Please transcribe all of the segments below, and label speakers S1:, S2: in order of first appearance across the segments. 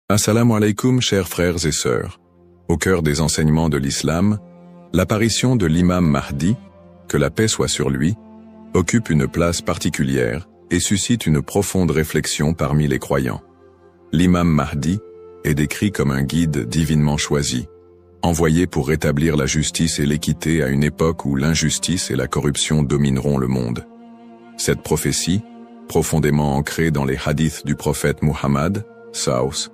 S1: Assalamu alaikum, chers frères et sœurs. Au cœur des enseignements de l'islam, l'apparition de l'imam Mahdi, que la paix soit sur lui, occupe une place particulière et suscite une profonde réflexion parmi les croyants. L'imam Mahdi est décrit comme un guide divinement choisi, envoyé pour rétablir la justice et l'équité à une époque où l'injustice et la corruption domineront le monde. Cette prophétie, profondément ancrée dans les hadiths du prophète Muhammad, Saus,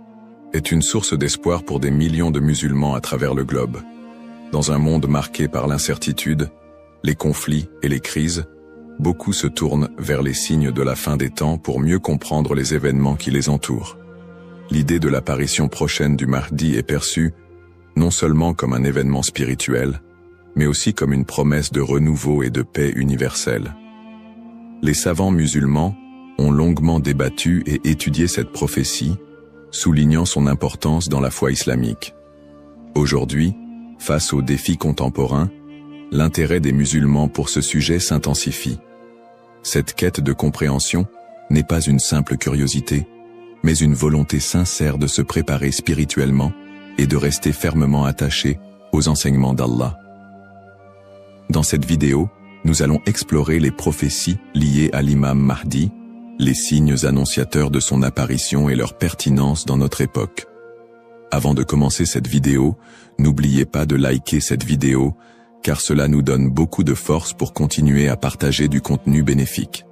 S1: est une source d'espoir pour des millions de musulmans à travers le globe. Dans un monde marqué par l'incertitude, les conflits et les crises, beaucoup se tournent vers les signes de la fin des temps pour mieux comprendre les événements qui les entourent. L'idée de l'apparition prochaine du Mahdi est perçue non seulement comme un événement spirituel, mais aussi comme une promesse de renouveau et de paix universelle. Les savants musulmans ont longuement débattu et étudié cette prophétie, soulignant son importance dans la foi islamique. Aujourd'hui, face aux défis contemporains, l'intérêt des musulmans pour ce sujet s'intensifie. Cette quête de compréhension n'est pas une simple curiosité, mais une volonté sincère de se préparer spirituellement et de rester fermement attaché aux enseignements d'Allah. Dans cette vidéo, nous allons explorer les prophéties liées à l'imam Mahdi, les signes annonciateurs de son apparition et leur pertinence dans notre époque. Avant de commencer cette vidéo, n'oubliez pas de liker cette vidéo, car cela nous donne beaucoup de force pour continuer à partager du contenu bénéfique.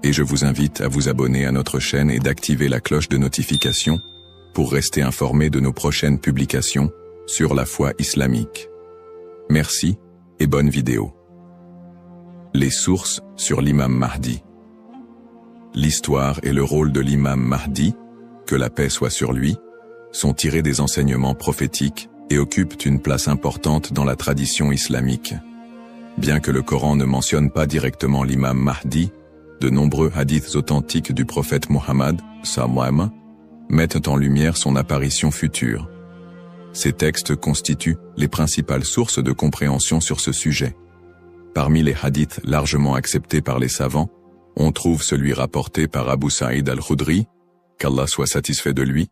S1: Et je vous invite à vous abonner à notre chaîne et d'activer la cloche de notification pour rester informé de nos prochaines publications sur la foi islamique. Merci et bonne vidéo. Les sources sur l'imam Mahdi. L'histoire et le rôle de l'imam Mahdi, que la paix soit sur lui, sont tirés des enseignements prophétiques et occupent une place importante dans la tradition islamique. Bien que le Coran ne mentionne pas directement l'imam Mahdi, de nombreux hadiths authentiques du prophète Muhammad, sallam, mettent en lumière son apparition future. Ces textes constituent les principales sources de compréhension sur ce sujet. Parmi les hadiths largement acceptés par les savants, on trouve celui rapporté par Abu Saïd al-Khudri, qu'Allah soit satisfait de lui,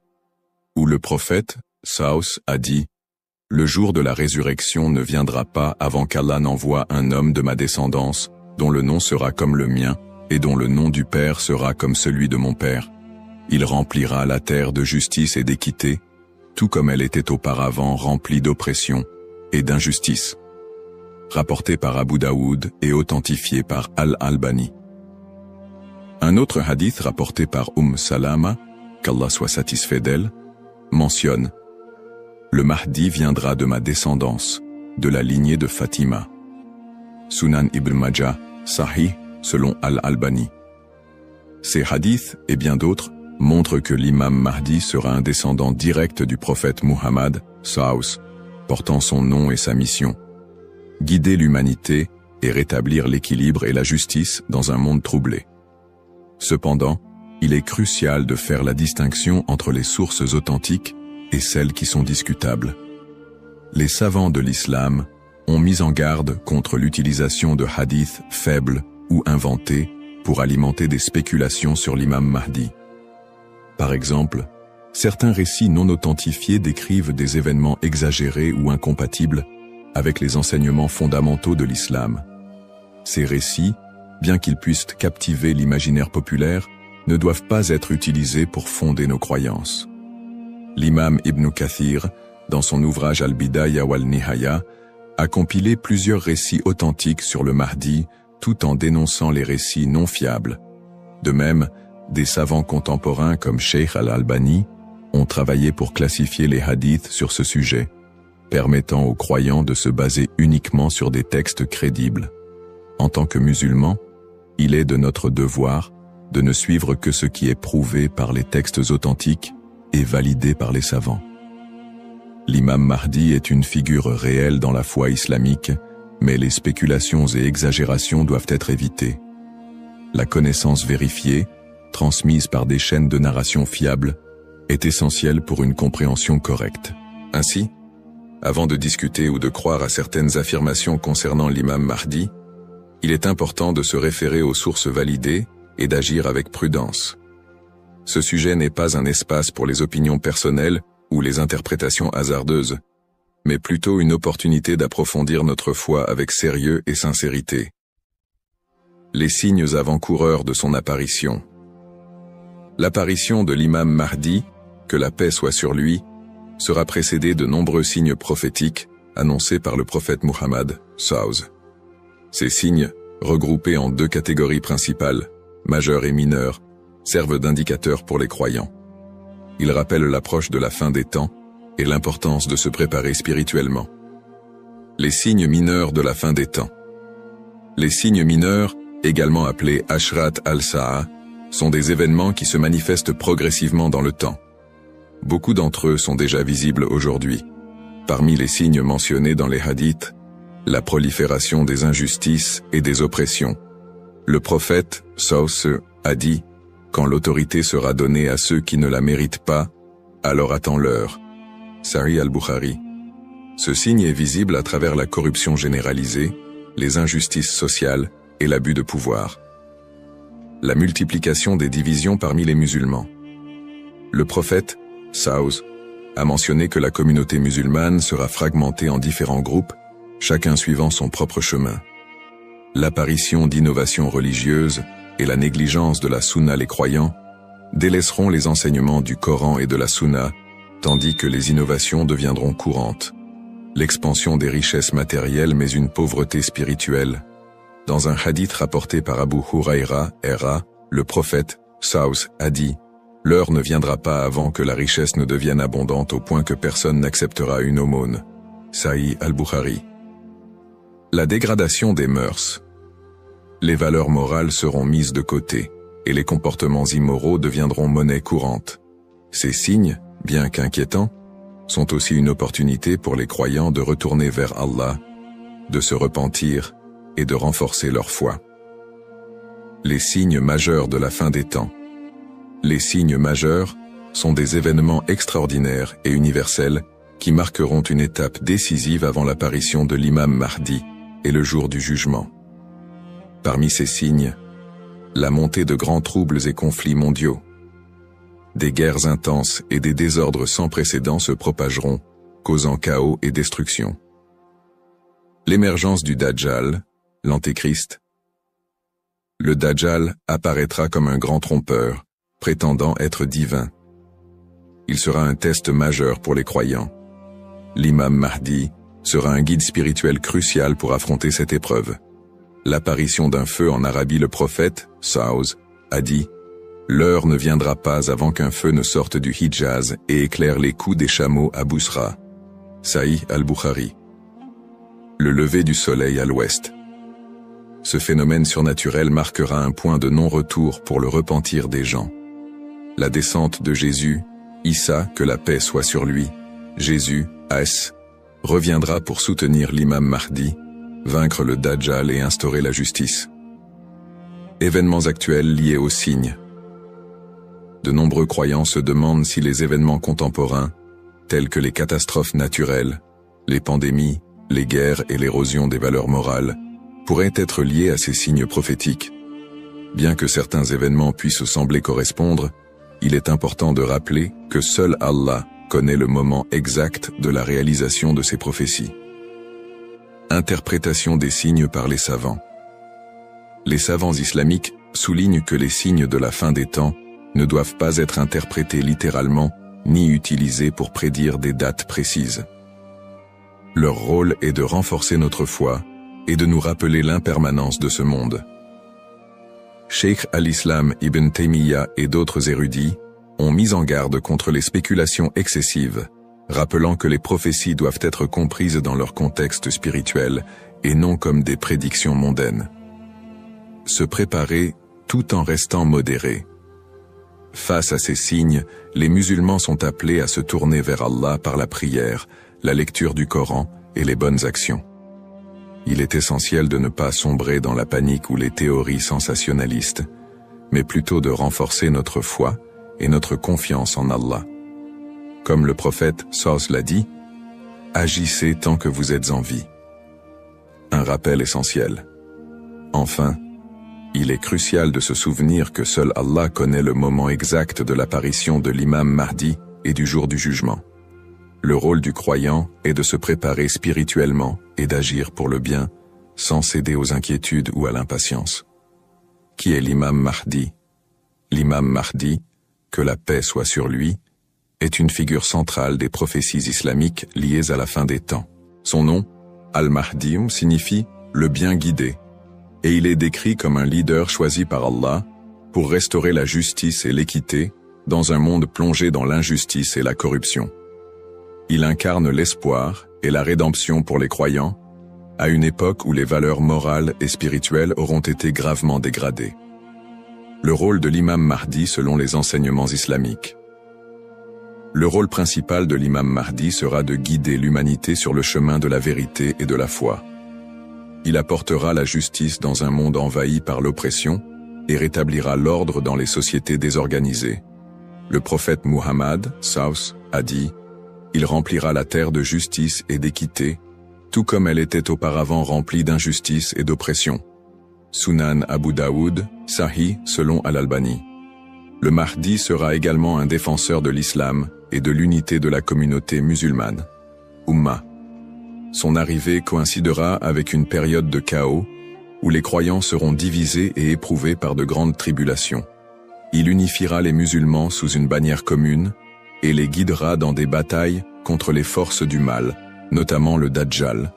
S1: où le prophète, Saus, a dit « Le jour de la résurrection ne viendra pas avant qu'Allah n'envoie un homme de ma descendance, dont le nom sera comme le mien, et dont le nom du Père sera comme celui de mon Père. Il remplira la terre de justice et d'équité, tout comme elle était auparavant remplie d'oppression et d'injustice. » Rapporté par Abu Daoud et authentifié par Al-Albani. Un autre hadith rapporté par Salama, qu'Allah soit satisfait d'elle, mentionne « Le Mahdi viendra de ma descendance, de la lignée de Fatima. » Sunan Ibn Majah, Sahih, selon Al-Albani. Ces hadiths, et bien d'autres, montrent que l'imam Mahdi sera un descendant direct du prophète Muhammad, Saus, portant son nom et sa mission. Guider l'humanité et rétablir l'équilibre et la justice dans un monde troublé. Cependant, il est crucial de faire la distinction entre les sources authentiques et celles qui sont discutables. Les savants de l'islam ont mis en garde contre l'utilisation de hadiths faibles ou inventés pour alimenter des spéculations sur l'imam Mahdi. Par exemple, certains récits non authentifiés décrivent des événements exagérés ou incompatibles avec les enseignements fondamentaux de l'islam. Ces récits, bien qu'ils puissent captiver l'imaginaire populaire, ne doivent pas être utilisés pour fonder nos croyances. L'imam Ibn Kathir, dans son ouvrage Al-Bidaya wal-Nihaya, a compilé plusieurs récits authentiques sur le Mahdi, tout en dénonçant les récits non fiables. De même, des savants contemporains comme Sheikh Al-Albani ont travaillé pour classifier les hadiths sur ce sujet, permettant aux croyants de se baser uniquement sur des textes crédibles. En tant que musulmans, il est de notre devoir de ne suivre que ce qui est prouvé par les textes authentiques et validé par les savants. L'imam Mahdi est une figure réelle dans la foi islamique, mais les spéculations et exagérations doivent être évitées. La connaissance vérifiée, transmise par des chaînes de narration fiables, est essentielle pour une compréhension correcte. Ainsi, avant de discuter ou de croire à certaines affirmations concernant l'imam Mahdi, il est important de se référer aux sources validées et d'agir avec prudence. ce sujet n'est pas un espace pour les opinions personnelles ou les interprétations hasardeuses, mais plutôt une opportunité d'approfondir notre foi avec sérieux et sincérité. Les signes avant-coureurs de son apparition. L'apparition de l'imam Mahdi, que la paix soit sur lui, sera précédée de nombreux signes prophétiques annoncés par le prophète Muhammad, SAW. Ces signes, regroupés en deux catégories principales, majeurs et mineurs, servent d'indicateurs pour les croyants. Ils rappellent l'approche de la fin des temps et l'importance de se préparer spirituellement. Les signes mineurs de la fin des temps. Les signes mineurs, également appelés Ashrat al-Sa'a, sont des événements qui se manifestent progressivement dans le temps. Beaucoup d'entre eux sont déjà visibles aujourd'hui. Parmi les signes mentionnés dans les hadiths, la prolifération des injustices et des oppressions. Le prophète, SAW, a dit « Quand l'autorité sera donnée à ceux qui ne la méritent pas, alors attends-leur » Sahih al-Bukhari. Ce signe est visible à travers la corruption généralisée, les injustices sociales et l'abus de pouvoir. La multiplication des divisions parmi les musulmans. Le prophète, SAW, a mentionné que la communauté musulmane sera fragmentée en différents groupes, chacun suivant son propre chemin. L'apparition d'innovations religieuses et la négligence de la sunna les croyants délaisseront les enseignements du Coran et de la sunna, tandis que les innovations deviendront courantes. L'expansion des richesses matérielles mais une pauvreté spirituelle. Dans un hadith rapporté par Abu Huraira, le prophète, SAW, a dit « L'heure ne viendra pas avant que la richesse ne devienne abondante au point que personne n'acceptera une aumône. » Sahih al-Bukhari. La dégradation des mœurs. Les valeurs morales seront mises de côté, et les comportements immoraux deviendront monnaie courante. Ces signes, bien qu'inquiétants, sont aussi une opportunité pour les croyants de retourner vers Allah, de se repentir et de renforcer leur foi. Les signes majeurs de la fin des temps. Les signes majeurs sont des événements extraordinaires et universels qui marqueront une étape décisive avant l'apparition de l'imam Mahdi et le jour du jugement. Parmi ces signes, la montée de grands troubles et conflits mondiaux. Des guerres intenses et des désordres sans précédent se propageront, causant chaos et destruction. L'émergence du Dajjal, l'Antéchrist. Le Dajjal apparaîtra comme un grand trompeur, prétendant être divin. Il sera un test majeur pour les croyants. L'imam Mahdi sera un guide spirituel crucial pour affronter cette épreuve. L'apparition d'un feu en Arabie. Le prophète, SAW, a dit « L'heure ne viendra pas avant qu'un feu ne sorte du Hijaz et éclaire les coups des chameaux à Bousra. » Sahih al-Bukhari. Le lever du soleil à l'ouest. Ce phénomène surnaturel marquera un point de non-retour pour le repentir des gens. La descente de Jésus, Issa, que la paix soit sur lui, Jésus, As, reviendra pour soutenir l'imam Mahdi, vaincre le Dajjal et instaurer la justice. Événements actuels liés aux signes. De nombreux croyants se demandent si les événements contemporains, tels que les catastrophes naturelles, les pandémies, les guerres et l'érosion des valeurs morales, pourraient être liés à ces signes prophétiques. Bien que certains événements puissent sembler correspondre, il est important de rappeler que seul Allah connaît le moment exact de la réalisation de ces prophéties. Interprétation des signes par les savants. Les savants islamiques soulignent que les signes de la fin des temps ne doivent pas être interprétés littéralement ni utilisés pour prédire des dates précises. Leur rôle est de renforcer notre foi et de nous rappeler l'impermanence de ce monde. Cheikh al-Islam Ibn Taymiyyah et d'autres érudits ont mis en garde contre les spéculations excessives, rappelant que les prophéties doivent être comprises dans leur contexte spirituel et non comme des prédictions mondaines. Se préparer tout en restant modéré. Face à ces signes, les musulmans sont appelés à se tourner vers Allah par la prière, la lecture du Coran et les bonnes actions. Il est essentiel de ne pas sombrer dans la panique ou les théories sensationnalistes, mais plutôt de renforcer notre foi et notre confiance en Allah. Comme le prophète SAW l'a dit, « Agissez tant que vous êtes en vie ». Un rappel essentiel. Enfin, Il est crucial de se souvenir que seul Allah connaît le moment exact de l'apparition de l'imam Mahdi et du jour du jugement. Le rôle du croyant est de se préparer spirituellement et d'agir pour le bien, sans céder aux inquiétudes ou à l'impatience. Qui est l'imam Mahdi? L'imam Mahdi, que la paix soit sur lui, est une figure centrale des prophéties islamiques liées à la fin des temps. Son nom, Al-Mahdi, signifie « le bien guidé », et il est décrit comme un leader choisi par Allah pour restaurer la justice et l'équité dans un monde plongé dans l'injustice et la corruption. Il incarne l'espoir et la rédemption pour les croyants, à une époque où les valeurs morales et spirituelles auront été gravement dégradées. Le rôle de l'imam Mahdi selon les enseignements islamiques. Le rôle principal de l'imam Mahdi sera de guider l'humanité sur le chemin de la vérité et de la foi. Il apportera la justice dans un monde envahi par l'oppression et rétablira l'ordre dans les sociétés désorganisées. Le prophète Muhammad, Saus, a dit « Il remplira la terre de justice et d'équité, tout comme elle était auparavant remplie d'injustice et d'oppression. » Sunan Abu Daoud, Sahih selon Al-Albani. Le Mahdi sera également un défenseur de l'islam et de l'unité de la communauté musulmane. Ummah. Son arrivée coïncidera avec une période de chaos où les croyants seront divisés et éprouvés par de grandes tribulations. Il unifiera les musulmans sous une bannière commune et les guidera dans des batailles contre les forces du mal, notamment le Dajjal,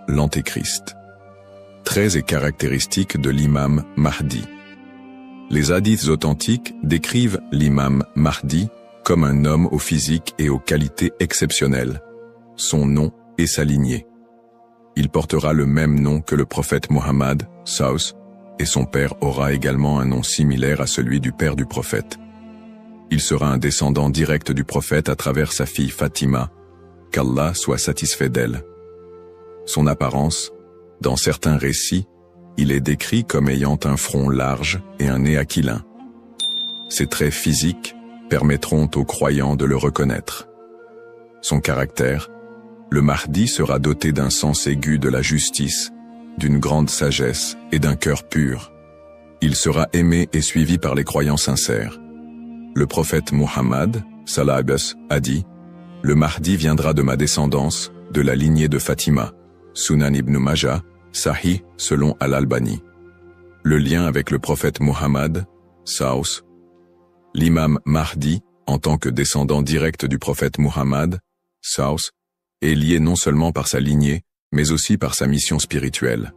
S1: l'Antéchrist. Traits et caractéristiques de l'imam Mahdi. Les hadiths authentiques décrivent l'imam Mahdi comme un homme au physique et aux qualités exceptionnelles. Son nom et sa lignée. Il portera le même nom que le prophète Muhammad, Saus, et son père aura également un nom similaire à celui du père du prophète. Il sera un descendant direct du prophète à travers sa fille Fatima, qu'Allah soit satisfait d'elle. Son apparence, dans certains récits, il est décrit comme ayant un front large et un nez aquilin. Ses traits physiques permettront aux croyants de le reconnaître. Son caractère, le Mahdi sera doté d'un sens aigu de la justice, d'une grande sagesse et d'un cœur pur. Il sera aimé et suivi par les croyants sincères. Le prophète Muhammad, sallallahu alayhi wa sallam, a dit « Le Mahdi viendra de ma descendance, de la lignée de Fatima. » Sunan ibn Majah, Sahih selon Al-Albani. Le lien avec le prophète Muhammad, Saus. L'imam Mahdi, en tant que descendant direct du prophète Muhammad, Saus, est lié non seulement par sa lignée, mais aussi par sa mission spirituelle.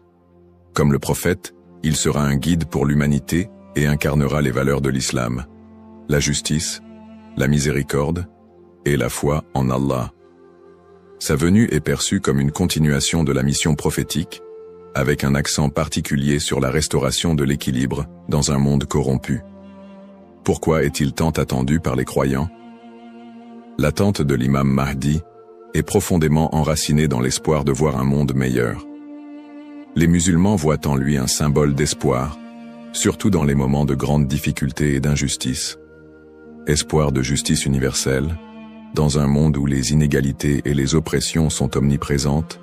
S1: Comme le prophète, il sera un guide pour l'humanité et incarnera les valeurs de l'islam, la justice, la miséricorde et la foi en Allah. Sa venue est perçue comme une continuation de la mission prophétique, avec un accent particulier sur la restauration de l'équilibre dans un monde corrompu. Pourquoi est-il tant attendu par les croyants? L'attente de l'imam Mahdi est profondément enracinée dans l'espoir de voir un monde meilleur. Les musulmans voient en lui un symbole d'espoir, surtout dans les moments de grandes difficultés et d'injustice. Espoir de justice universelle, dans un monde où les inégalités et les oppressions sont omniprésentes,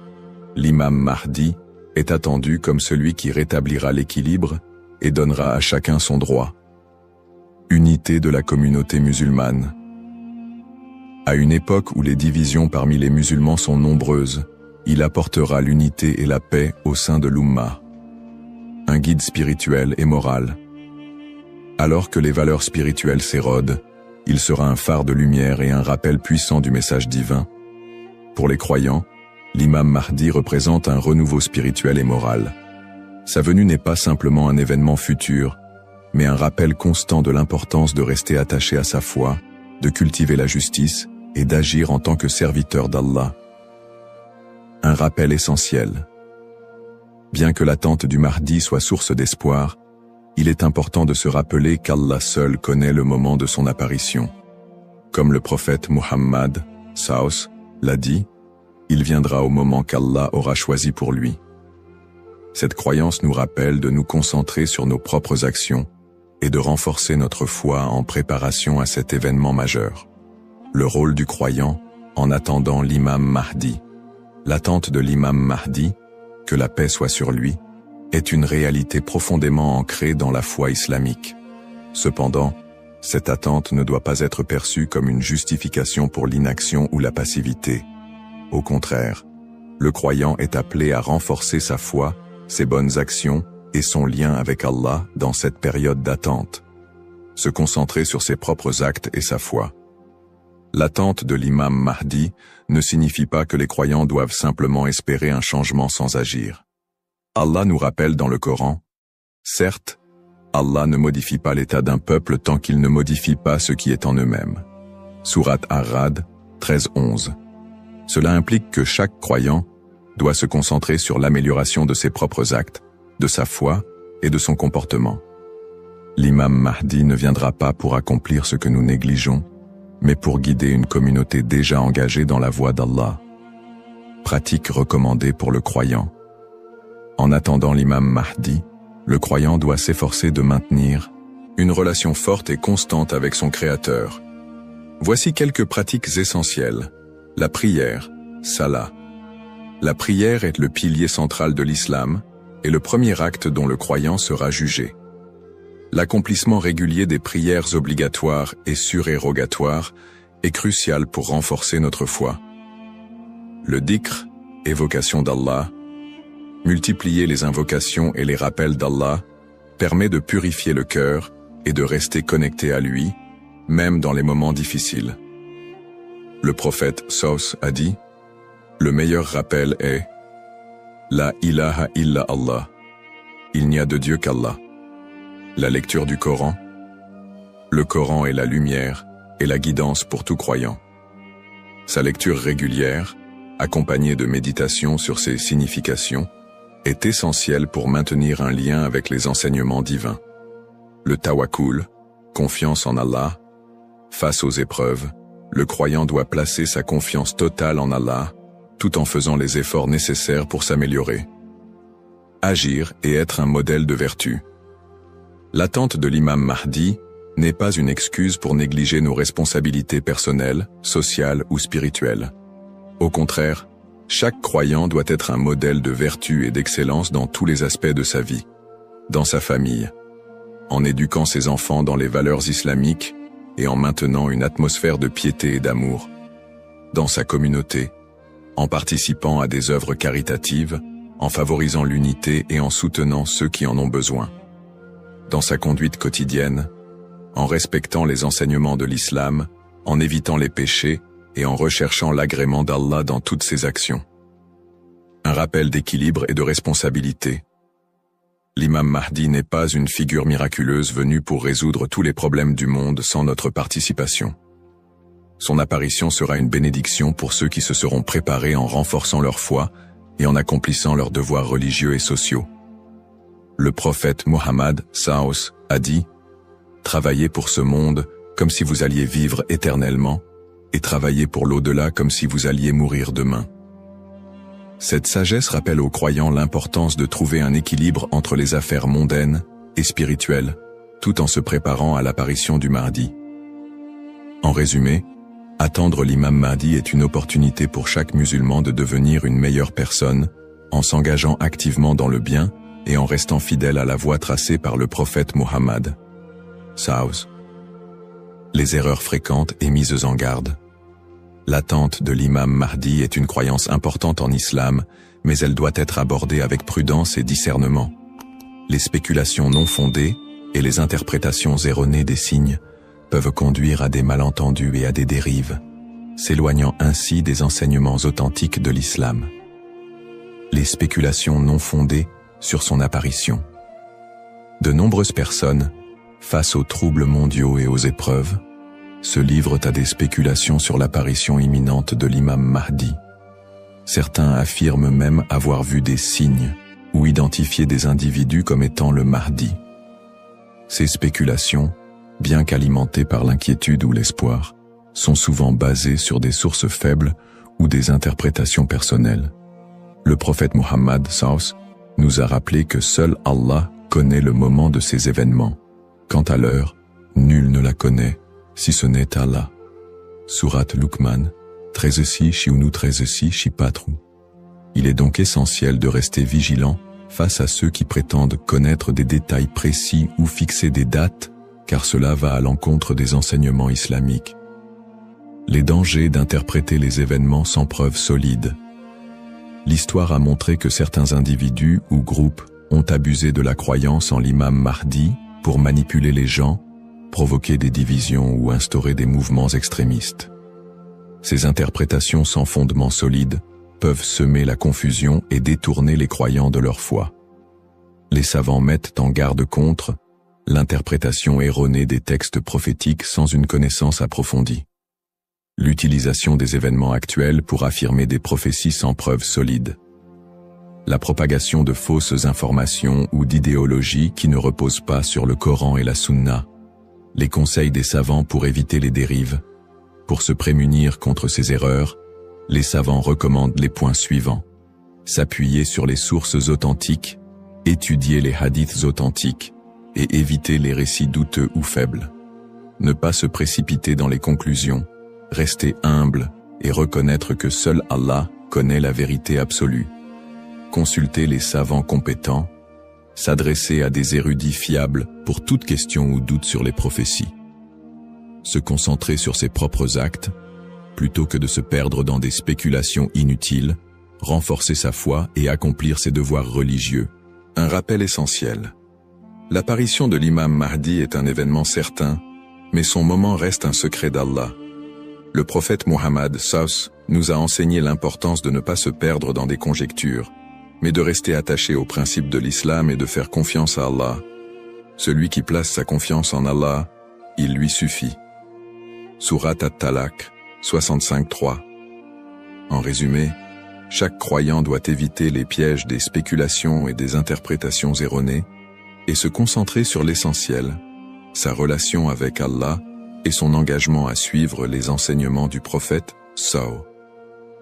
S1: l'imam Mahdi est attendu comme celui qui rétablira l'équilibre et donnera à chacun son droit. Unité de la communauté musulmane. À une époque où les divisions parmi les musulmans sont nombreuses, il apportera l'unité et la paix au sein de l'Ummah. Un guide spirituel et moral. Alors que les valeurs spirituelles s'érodent, il sera un phare de lumière et un rappel puissant du message divin. Pour les croyants, l'imam Mahdi représente un renouveau spirituel et moral. Sa venue n'est pas simplement un événement futur, mais un rappel constant de l'importance de rester attaché à sa foi, de cultiver la justice et d'agir en tant que serviteur d'Allah. Un rappel essentiel. Bien que l'attente du Mahdi soit source d'espoir, il est important de se rappeler qu'Allah seul connaît le moment de son apparition. Comme le prophète Muhammad, Saus, l'a dit, il viendra au moment qu'Allah aura choisi pour lui. Cette croyance nous rappelle de nous concentrer sur nos propres actions et de renforcer notre foi en préparation à cet événement majeur. Le rôle du croyant en attendant l'imam Mahdi. L'attente de l'imam Mahdi, que la paix soit sur lui, est une réalité profondément ancrée dans la foi islamique. Cependant, cette attente ne doit pas être perçue comme une justification pour l'inaction ou la passivité. Au contraire, le croyant est appelé à renforcer sa foi, ses bonnes actions et son lien avec Allah dans cette période d'attente. Se concentrer sur ses propres actes et sa foi. L'attente de l'imam Mahdi ne signifie pas que les croyants doivent simplement espérer un changement sans agir. Allah nous rappelle dans le Coran, « Certes, Allah ne modifie pas l'état d'un peuple tant qu'il ne modifie pas ce qui est en eux-mêmes. » Sourate Ar-Ra'd 13-11. Cela implique que chaque croyant doit se concentrer sur l'amélioration de ses propres actes, de sa foi et de son comportement. L'imam Mahdi ne viendra pas pour accomplir ce que nous négligeons, mais pour guider une communauté déjà engagée dans la voie d'Allah. Pratique recommandée pour le croyant. En attendant l'imam Mahdi, le croyant doit s'efforcer de maintenir une relation forte et constante avec son Créateur. Voici quelques pratiques essentielles. La prière, salah. La prière est le pilier central de l'islam et le premier acte dont le croyant sera jugé. L'accomplissement régulier des prières obligatoires et surérogatoires est crucial pour renforcer notre foi. Le dhikr, évocation d'Allah, multiplier les invocations et les rappels d'Allah, permet de purifier le cœur et de rester connecté à lui, même dans les moments difficiles. Le prophète Saus a dit, « Le meilleur rappel est « La ilaha illa Allah » Il n'y a de Dieu qu'Allah. La lecture du Coran. Le Coran est la lumière et la guidance pour tout croyant. Sa lecture régulière, accompagnée de méditation sur ses significations, est essentielle pour maintenir un lien avec les enseignements divins. Le tawakkul, confiance en Allah. Face aux épreuves, le croyant doit placer sa confiance totale en Allah, tout en faisant les efforts nécessaires pour s'améliorer. Agir et être un modèle de vertu. L'attente de l'imam Mahdi n'est pas une excuse pour négliger nos responsabilités personnelles, sociales ou spirituelles. Au contraire, chaque croyant doit être un modèle de vertu et d'excellence dans tous les aspects de sa vie. Dans sa famille, en éduquant ses enfants dans les valeurs islamiques et en maintenant une atmosphère de piété et d'amour. Dans sa communauté, en participant à des œuvres caritatives, en favorisant l'unité et en soutenant ceux qui en ont besoin. Dans sa conduite quotidienne, en respectant les enseignements de l'islam, en évitant les péchés et en recherchant l'agrément d'Allah dans toutes ses actions. Un rappel d'équilibre et de responsabilité. L'imam Mahdi n'est pas une figure miraculeuse venue pour résoudre tous les problèmes du monde sans notre participation. Son apparition sera une bénédiction pour ceux qui se seront préparés en renforçant leur foi et en accomplissant leurs devoirs religieux et sociaux. Le prophète Mohammed Saus a dit « Travaillez pour ce monde comme si vous alliez vivre éternellement, et travaillez pour l'au-delà comme si vous alliez mourir demain. » Cette sagesse rappelle aux croyants l'importance de trouver un équilibre entre les affaires mondaines et spirituelles, tout en se préparant à l'apparition du Mahdi. En résumé, attendre l'imam Mahdi est une opportunité pour chaque musulman de devenir une meilleure personne, en s'engageant activement dans le bien et en restant fidèle à la voie tracée par le prophète Mohammed. Saus. Les erreurs fréquentes et mises en garde. L'attente de l'imam Mahdi est une croyance importante en islam, mais elle doit être abordée avec prudence et discernement. Les spéculations non fondées et les interprétations erronées des signes peuvent conduire à des malentendus et à des dérives, s'éloignant ainsi des enseignements authentiques de l'islam. Les spéculations non fondées sur son apparition. De nombreuses personnes, face aux troubles mondiaux et aux épreuves, se livrent à des spéculations sur l'apparition imminente de l'imam Mahdi. Certains affirment même avoir vu des signes ou identifié des individus comme étant le Mahdi. Ces spéculations, bien qu'alimentées par l'inquiétude ou l'espoir, sont souvent basées sur des sources faibles ou des interprétations personnelles. Le prophète Mohammed Saus nous a rappelé que seul Allah connaît le moment de ces événements. Quant à l'heure, nul ne la connaît, si ce n'est Allah. Sourate Luqman, 13 13 4. Il est donc essentiel de rester vigilant face à ceux qui prétendent connaître des détails précis ou fixer des dates, car cela va à l'encontre des enseignements islamiques. Les dangers d'interpréter les événements sans preuves solides. L'histoire a montré que certains individus ou groupes ont abusé de la croyance en l'imam Mahdi pour manipuler les gens, provoquer des divisions ou instaurer des mouvements extrémistes. Ces interprétations sans fondement solide peuvent semer la confusion et détourner les croyants de leur foi. Les savants mettent en garde contre l'interprétation erronée des textes prophétiques sans une connaissance approfondie. L'utilisation des événements actuels pour affirmer des prophéties sans preuves solides. La propagation de fausses informations ou d'idéologies qui ne reposent pas sur le Coran et la Sunna. Les conseils des savants pour éviter les dérives. Pour se prémunir contre ces erreurs, les savants recommandent les points suivants. S'appuyer sur les sources authentiques, étudier les hadiths authentiques et éviter les récits douteux ou faibles. Ne pas se précipiter dans les conclusions, rester humble et reconnaître que seul Allah connaît la vérité absolue. Consulter les savants compétents, s'adresser à des érudits fiables pour toute question ou doute sur les prophéties. Se concentrer sur ses propres actes, plutôt que de se perdre dans des spéculations inutiles, renforcer sa foi et accomplir ses devoirs religieux. Un rappel essentiel. L'apparition de l'imam Mahdi est un événement certain, mais son moment reste un secret d'Allah. Le prophète Mohammed SAW nous a enseigné l'importance de ne pas se perdre dans des conjectures, mais de rester attaché aux principes de l'islam et de faire confiance à Allah. Celui qui place sa confiance en Allah, il lui suffit. Surat At-Talaq, 65-3. En résumé, chaque croyant doit éviter les pièges des spéculations et des interprétations erronées et se concentrer sur l'essentiel, sa relation avec Allah et son engagement à suivre les enseignements du prophète SAW.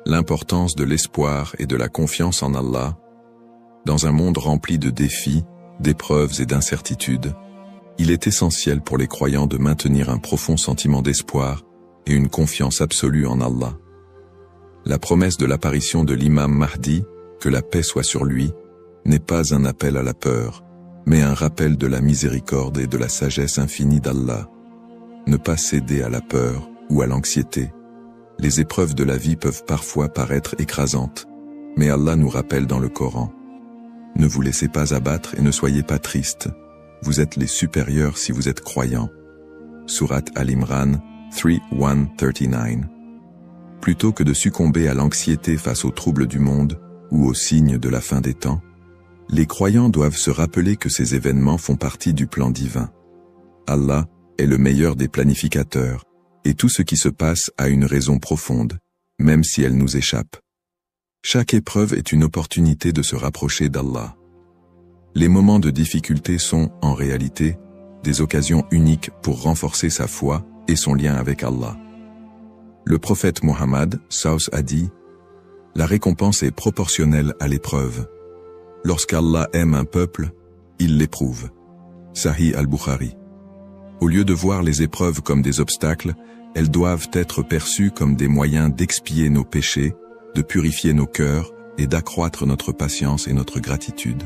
S1: L'importance de l'espoir et de la confiance en Allah. Dans un monde rempli de défis, d'épreuves et d'incertitudes, il est essentiel pour les croyants de maintenir un profond sentiment d'espoir et une confiance absolue en Allah. La promesse de l'apparition de l'imam Mahdi, que la paix soit sur lui, n'est pas un appel à la peur, mais un rappel de la miséricorde et de la sagesse infinie d'Allah. Ne pas céder à la peur ou à l'anxiété. Les épreuves de la vie peuvent parfois paraître écrasantes, mais Allah nous rappelle dans le Coran. Ne vous laissez pas abattre et ne soyez pas tristes. Vous êtes les supérieurs si vous êtes croyants. Surat Al-Imran 3:139. Plutôt que de succomber à l'anxiété face aux troubles du monde ou aux signes de la fin des temps, les croyants doivent se rappeler que ces événements font partie du plan divin. Allah est le meilleur des planificateurs, et tout ce qui se passe a une raison profonde, même si elle nous échappe. Chaque épreuve est une opportunité de se rapprocher d'Allah. Les moments de difficulté sont, en réalité, des occasions uniques pour renforcer sa foi et son lien avec Allah. Le prophète Mohammed SAW a dit « La récompense est proportionnelle à l'épreuve. Lorsqu'Allah aime un peuple, il l'éprouve. » Sahih al-Bukhari. Au lieu de voir les épreuves comme des obstacles, elles doivent être perçues comme des moyens d'expier nos péchés, de purifier nos cœurs et d'accroître notre patience et notre gratitude.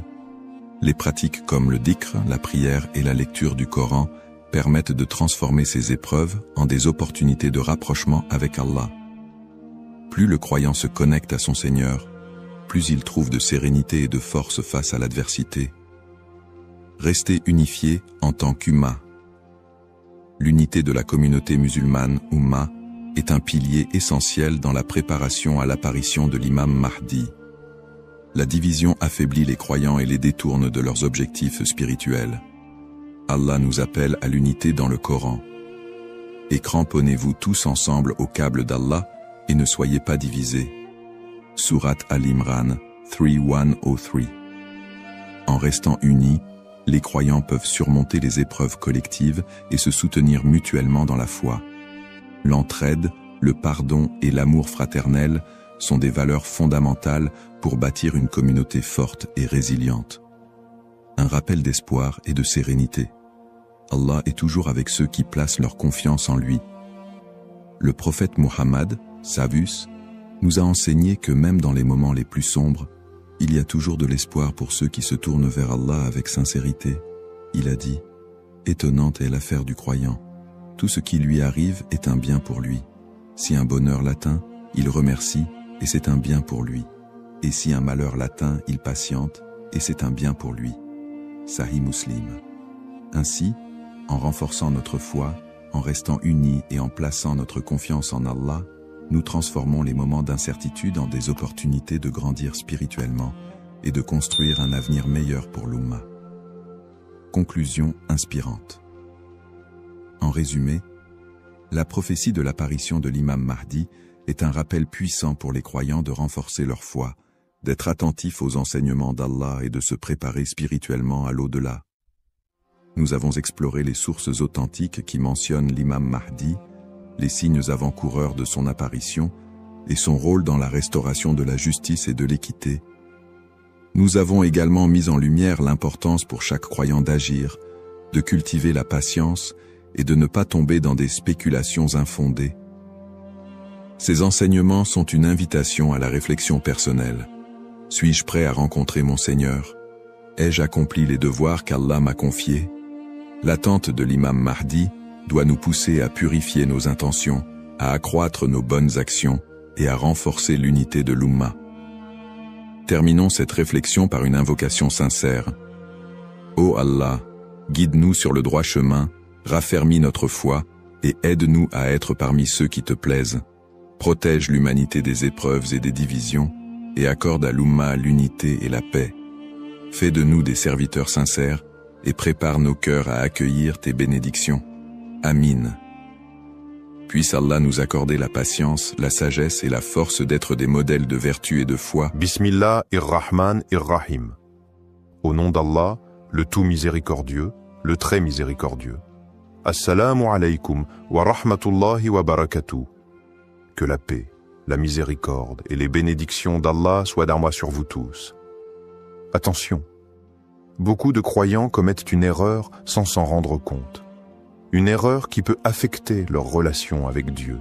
S1: Les pratiques comme le dhikr, la prière et la lecture du Coran permettent de transformer ces épreuves en des opportunités de rapprochement avec Allah. Plus le croyant se connecte à son Seigneur, plus il trouve de sérénité et de force face à l'adversité. Rester unifié en tant qu'Umma. L'unité de la communauté musulmane, Umma, est un pilier essentiel dans la préparation à l'apparition de l'imam Mahdi. La division affaiblit les croyants et les détourne de leurs objectifs spirituels. Allah nous appelle à l'unité dans le Coran. Et cramponnez-vous tous ensemble au câble d'Allah et ne soyez pas divisés. Surat Al-Imran 3:103. En restant unis, les croyants peuvent surmonter les épreuves collectives et se soutenir mutuellement dans la foi. L'entraide, le pardon et l'amour fraternel sont des valeurs fondamentales pour bâtir une communauté forte et résiliente. Un rappel d'espoir et de sérénité. Allah est toujours avec ceux qui placent leur confiance en lui. Le prophète Mohammed, Savus, nous a enseigné que même dans les moments les plus sombres, Il y a toujours de l'espoir pour ceux qui se tournent vers Allah avec sincérité. Il a dit, étonnante est l'affaire du croyant. Tout ce qui lui arrive est un bien pour lui. Si un bonheur l'atteint, il remercie, et c'est un bien pour lui. Et si un malheur l'atteint, il patiente, et c'est un bien pour lui. Sahih Muslim. Ainsi, en renforçant notre foi, en restant unis et en plaçant notre confiance en Allah, nous transformons les moments d'incertitude en des opportunités de grandir spirituellement et de construire un avenir meilleur pour l'Ummah. Conclusion inspirante. En résumé, la prophétie de l'apparition de l'imam Mahdi est un rappel puissant pour les croyants de renforcer leur foi, d'être attentifs aux enseignements d'Allah et de se préparer spirituellement à l'au-delà. Nous avons exploré les sources authentiques qui mentionnent l'imam Mahdi, les signes avant-coureurs de son apparition et son rôle dans la restauration de la justice et de l'équité. Nous avons également mis en lumière l'importance pour chaque croyant d'agir, de cultiver la patience et de ne pas tomber dans des spéculations infondées. Ces enseignements sont une invitation à la réflexion personnelle. Suis-je prêt à rencontrer mon Seigneur? Ai-je accompli les devoirs qu'Allah m'a confiés? L'attente de l'imam Mahdi doit nous pousser à purifier nos intentions, à accroître nos bonnes actions et à renforcer l'unité de l'Ummah. Terminons cette réflexion par une invocation sincère. Ô Allah, guide-nous sur le droit chemin, raffermis notre foi et aide-nous à être parmi ceux qui te plaisent. Protège l'humanité des épreuves et des divisions et accorde à l'Ummah l'unité et la paix. Fais de nous des serviteurs sincères et prépare nos cœurs à accueillir tes bénédictions. Amin. Puisse Allah nous accorder la patience, la sagesse et la force d'être des modèles de vertu et de foi.
S2: Bismillahir-Rahman-ir-Rahim. Au nom d'Allah, le tout miséricordieux, le très miséricordieux. Assalamu alaykum wa rahmatullahi wa barakatuh. Que la paix, la miséricorde et les bénédictions d'Allah soient d'armois sur vous tous. Attention, beaucoup de croyants commettent une erreur sans s'en rendre compte. Une erreur qui peut affecter leur relation avec Dieu.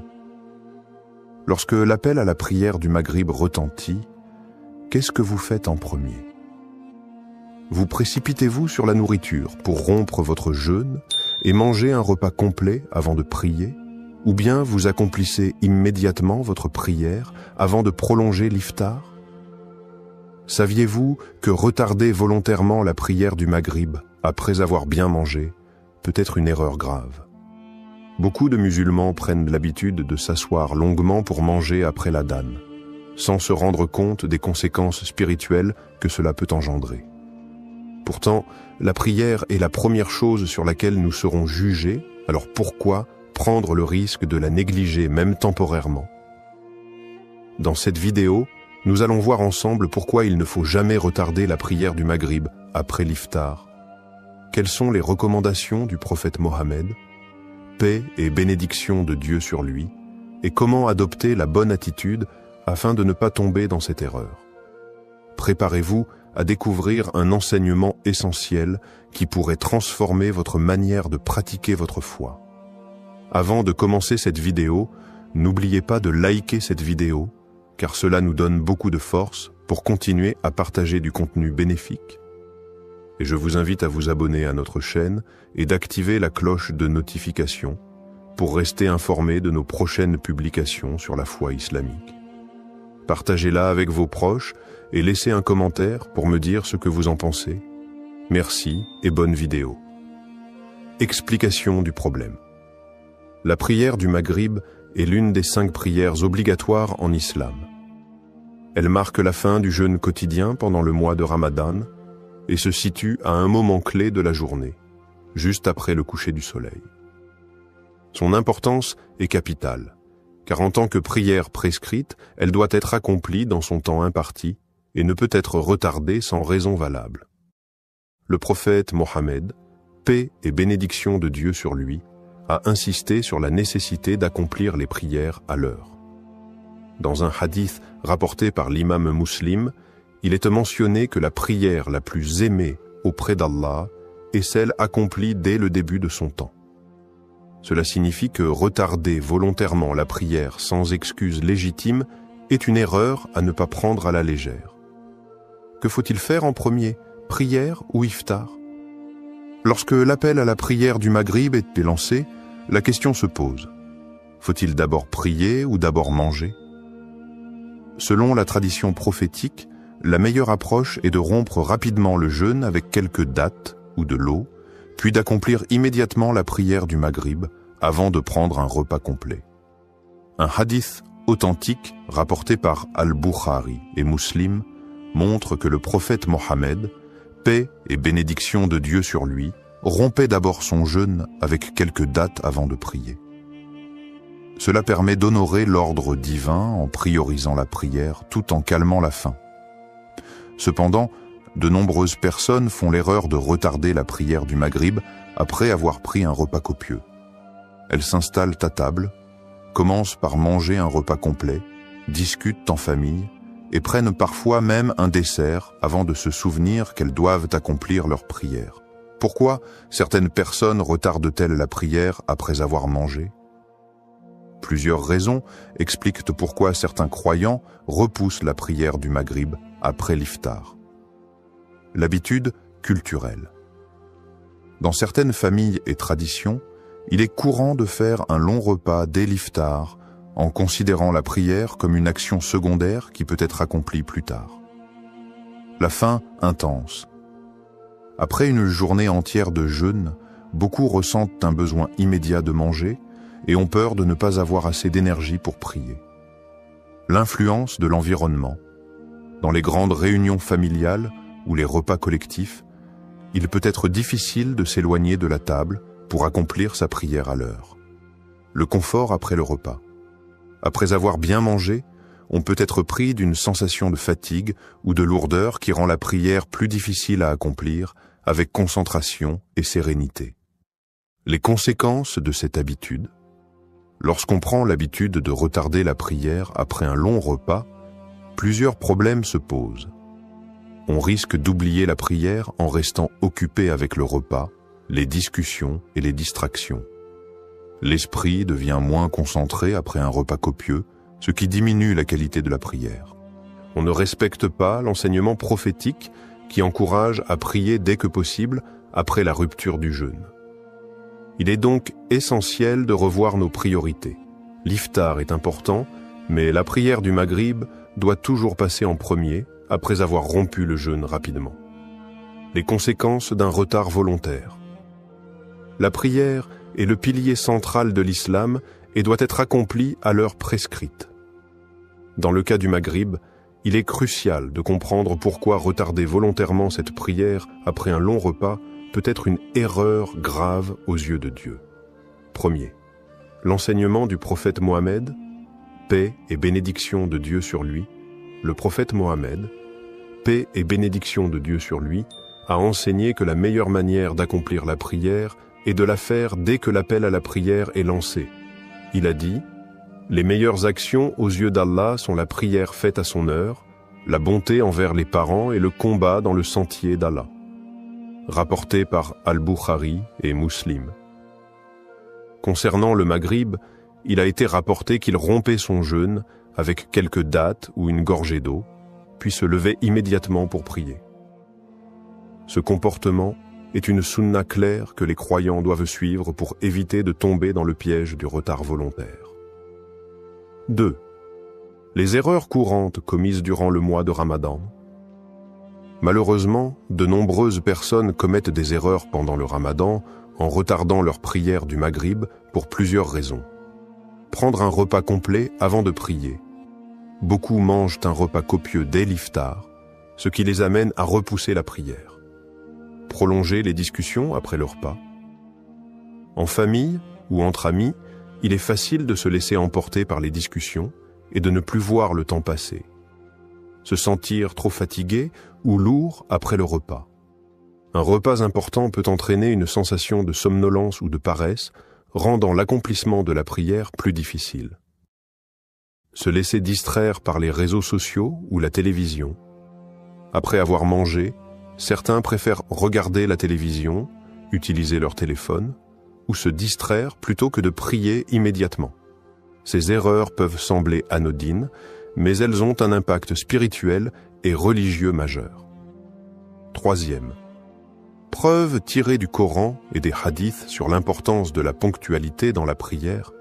S2: Lorsque l'appel à la prière du Maghrib retentit, qu'est-ce que vous faites en premier? Vous précipitez-vous sur la nourriture pour rompre votre jeûne et manger un repas complet avant de prier? Ou bien vous accomplissez immédiatement votre prière avant de prolonger l'iftar? Saviez-vous que retarder volontairement la prière du Maghrib après avoir bien mangé peut être une erreur grave? Beaucoup de musulmans prennent l'habitude de s'asseoir longuement pour manger après l'adhan, sans se rendre compte des conséquences spirituelles que cela peut engendrer. Pourtant, la prière est la première chose sur laquelle nous serons jugés, alors pourquoi prendre le risque de la négliger même temporairement? Dans cette vidéo, nous allons voir ensemble pourquoi il ne faut jamais retarder la prière du Maghrib après l'iftar. Quelles sont les recommandations du prophète Mohammed, paix et bénédiction de Dieu sur lui, et comment adopter la bonne attitude afin de ne pas tomber dans cette erreur. Préparez-vous à découvrir un enseignement essentiel qui pourrait transformer votre manière de pratiquer votre foi. Avant de commencer cette vidéo, n'oubliez pas de liker cette vidéo, car cela nous donne beaucoup de force pour continuer à partager du contenu bénéfique. Et je vous invite à vous abonner à notre chaîne et d'activer la cloche de notification pour rester informé de nos prochaines publications sur la foi islamique. Partagez-la avec vos proches et laissez un commentaire pour me dire ce que vous en pensez. Merci et bonne vidéo. Explication du problème. La prière du Maghrib est l'une des 5 prières obligatoires en islam. Elle marque la fin du jeûne quotidien pendant le mois de Ramadan et se situe à un moment clé de la journée, juste après le coucher du soleil. Son importance est capitale, car en tant que prière prescrite, elle doit être accomplie dans son temps imparti et ne peut être retardée sans raison valable. Le prophète Mohammed, paix et bénédiction de Dieu sur lui, a insisté sur la nécessité d'accomplir les prières à l'heure. Dans un hadith rapporté par l'imam Muslim, il est mentionné que la prière la plus aimée auprès d'Allah est celle accomplie dès le début de son temps. Cela signifie que retarder volontairement la prière sans excuse légitime est une erreur à ne pas prendre à la légère. Que faut-il faire en premier, prière ou iftar? Lorsque l'appel à la prière du Maghrib est lancé, la question se pose. Faut-il d'abord prier ou d'abord manger? Selon la tradition prophétique, la meilleure approche est de rompre rapidement le jeûne avec quelques dattes ou de l'eau, puis d'accomplir immédiatement la prière du Maghrib avant de prendre un repas complet. Un hadith authentique rapporté par Al-Bukhari et Muslim montre que le prophète Mohammed, paix et bénédiction de Dieu sur lui, rompait d'abord son jeûne avec quelques dattes avant de prier. Cela permet d'honorer l'ordre divin en priorisant la prière tout en calmant la faim. Cependant, de nombreuses personnes font l'erreur de retarder la prière du Maghrib après avoir pris un repas copieux. Elles s'installent à table, commencent par manger un repas complet, discutent en famille et prennent parfois même un dessert avant de se souvenir qu'elles doivent accomplir leur prière. Pourquoi certaines personnes retardent-elles la prière après avoir mangé? Plusieurs raisons expliquent pourquoi certains croyants repoussent la prière du Maghrib après l'iftar. L'habitude culturelle. Dans certaines familles et traditions, il est courant de faire un long repas dès l'iftar, en considérant la prière comme une action secondaire qui peut être accomplie plus tard. La faim intense. Après une journée entière de jeûne, beaucoup ressentent un besoin immédiat de manger et ont peur de ne pas avoir assez d'énergie pour prier. L'influence de l'environnement. Dans les grandes réunions familiales ou les repas collectifs, il peut être difficile de s'éloigner de la table pour accomplir sa prière à l'heure. Le confort après le repas. Après avoir bien mangé, on peut être pris d'une sensation de fatigue ou de lourdeur qui rend la prière plus difficile à accomplir avec concentration et sérénité. Les conséquences de cette habitude. Lorsqu'on prend l'habitude de retarder la prière après un long repas, plusieurs problèmes se posent. On risque d'oublier la prière en restant occupé avec le repas, les discussions et les distractions. L'esprit devient moins concentré après un repas copieux, ce qui diminue la qualité de la prière. On ne respecte pas l'enseignement prophétique qui encourage à prier dès que possible après la rupture du jeûne. Il est donc essentiel de revoir nos priorités. L'iftar est important, mais la prière du Maghrib doit toujours passer en premier après avoir rompu le jeûne rapidement. Les conséquences d'un retard volontaire. La prière est le pilier central de l'islam et doit être accomplie à l'heure prescrite. Dans le cas du Maghrib, il est crucial de comprendre pourquoi retarder volontairement cette prière après un long repas peut être une erreur grave aux yeux de Dieu. Premier, l'enseignement du prophète Mohammed, paix et bénédiction de Dieu sur lui. Le prophète Mohammed, paix et bénédiction de Dieu sur lui, a enseigné que la meilleure manière d'accomplir la prière est de la faire dès que l'appel à la prière est lancé. Il a dit « Les meilleures actions aux yeux d'Allah sont la prière faite à son heure, la bonté envers les parents et le combat dans le sentier d'Allah. » Rapporté par Al-Bukhari et Muslim. Concernant le Maghrib, il a été rapporté qu'il rompait son jeûne avec quelques dattes ou une gorgée d'eau, puis se levait immédiatement pour prier. Ce comportement est une sunna claire que les croyants doivent suivre pour éviter de tomber dans le piège du retard volontaire. 2. Les erreurs courantes commises durant le mois de Ramadan. Malheureusement, de nombreuses personnes commettent des erreurs pendant le Ramadan en retardant leur prière du Maghrib pour plusieurs raisons. Prendre un repas complet avant de prier. Beaucoup mangent un repas copieux dès l'iftar, ce qui les amène à repousser la prière. Prolonger les discussions après le repas. En famille ou entre amis, il est facile de se laisser emporter par les discussions et de ne plus voir le temps passer. Se sentir trop fatigué ou lourd après le repas. Un repas important peut entraîner une sensation de somnolence ou de paresse, rendant l'accomplissement de la prière plus difficile. Se laisser distraire par les réseaux sociaux ou la télévision. Après avoir mangé, certains préfèrent regarder la télévision, utiliser leur téléphone, ou se distraire plutôt que de prier immédiatement. Ces erreurs peuvent sembler anodines, mais elles ont un impact spirituel et religieux majeur. Troisième. Preuve tirée du Coran et des hadiths sur l'importance de la ponctualité dans la prière.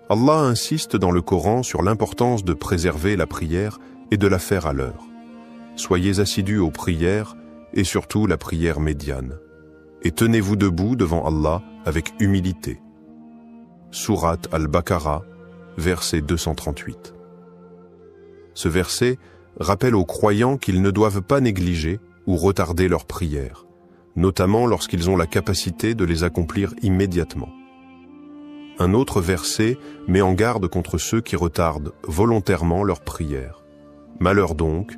S2: Allah insiste dans le Coran sur l'importance de préserver la prière et de la faire à l'heure. Soyez assidus aux prières et surtout la prière médiane. Et tenez-vous debout devant Allah avec humilité. Sourate Al-Baqarah, verset 238. Ce verset rappelle aux croyants qu'ils ne doivent pas négliger ou retarder leurs prières, notamment lorsqu'ils ont la capacité de les accomplir immédiatement. Un autre verset met en garde contre ceux qui retardent volontairement leurs prières. Malheur donc